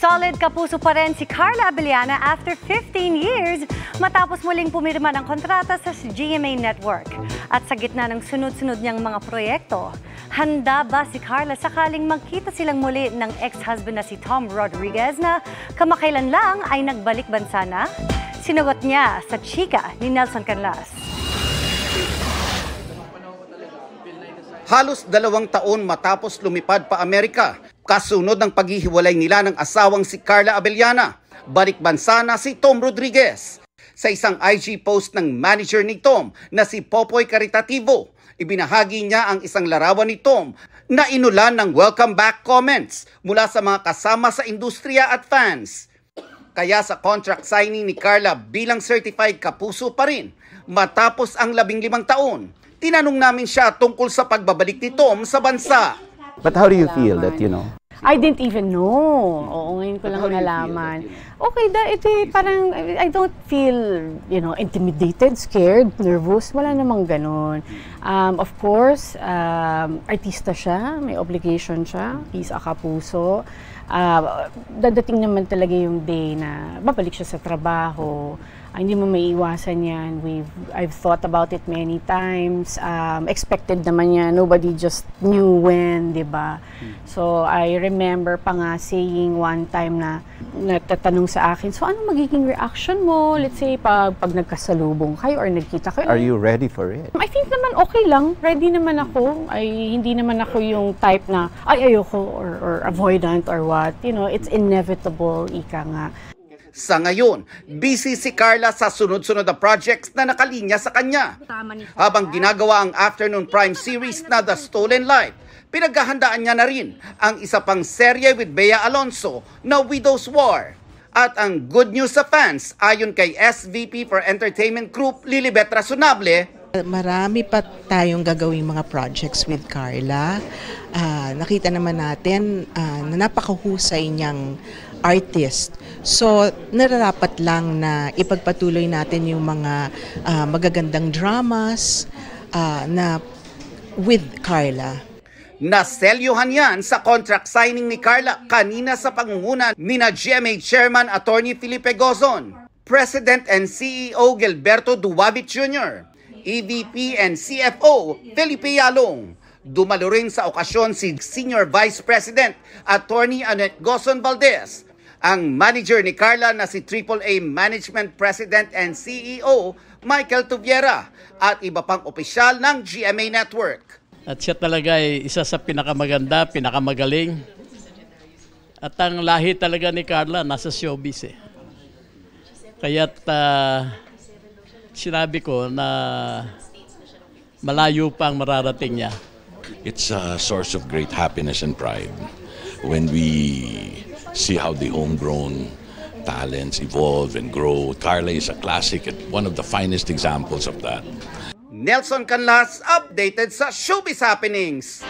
Solid kapuso pa rin si Carla Abellana after 15 years matapos muling pumirma ng kontrata sa GMA Network. At sa gitna ng sunod-sunod niyang mga proyekto, handa ba si Carla sakaling magkita silang muli ng ex-husband na si Tom Rodriguez na kamakailan lang ay nagbalik bansa na? Sinagot niya sa chika ni Nelson Canlas. Halos 2 taon matapos lumipad pa Amerika, kasunod ng paghihiwalay nila ng asawang si Carla Abellana, balik bansa na si Tom Rodriguez. Sa isang IG post ng manager ni Tom na si Popoy Caritativo, ibinahagi niya ang isang larawan ni Tom na inulan ng welcome back comments mula sa mga kasama sa industriya at fans. Kaya sa contract signing ni Carla bilang certified kapuso pa rin, matapos ang 15 taon, tinanong namin siya tungkol sa pagbabalik ni Tom sa bansa. But how do you feel that, I didn't even know. Oo, ngayon ko lang nalaman. Okay, parang I don't feel, intimidated, scared, nervous. Wala namang ganun. Of course, artista siya, may obligation siya. He's a kapuso. Dadating naman talaga yung day na babalik siya sa trabaho. Hindi mo maiiwasan yan. I've thought about it many times. Expected naman yan. Nobody just knew when, di ba? So, I remember pa nga saying one time na nagtatanong sa akin, so ano magiging reaction mo? Let's say, pag nagkasalubong kayo or nagkita kayo. Are you ready for it? I think naman okay lang. Ready naman ako. Hindi naman ako yung type na, ayoko or avoidant or what. It's inevitable, ika nga. Sa ngayon, busy si Carla sa sunod-sunod na projects na nakalinya sa kanya. Habang ginagawa ang afternoon prime series na The Stolen Life, pinaghahandaan niya na rin ang isa pang serye with Bea Alonzo na Widow's War. At ang good news sa fans, ayon kay SVP for Entertainment Group Lilibet Razonable, marami pa tayong gagawing mga projects with Carla. Nakita naman natin na napakahusay niyang artist. So, nararapat lang na ipagpatuloy natin yung mga magagandang dramas na with Carla. Naselyuhan yan sa contract signing ni Carla kanina sa pangunguna ni GMA Chairman Attorney Felipe Gozon, President and CEO Gilberto Duwabit Jr., EVP and CFO Felipe Yalong. Dumalo rin sa okasyon si Senior Vice President Attorney Annette Gozon Valdez, ang manager ni Carla na si AAA Management President and CEO Michael Tuviera at iba pang opisyal ng GMA Network. At siya talaga ay isa sa pinakamaganda, pinakamagaling. At ang lahi talaga ni Carla nasa showbiz . Kaya't sinabi ko na malayo pa ang mararating niya. It's a source of great happiness and pride when we see how the homegrown talents evolve and grow. Carla is a classic and one of the finest examples of that. Nelson Canlas, updated sa Showbiz Happenings.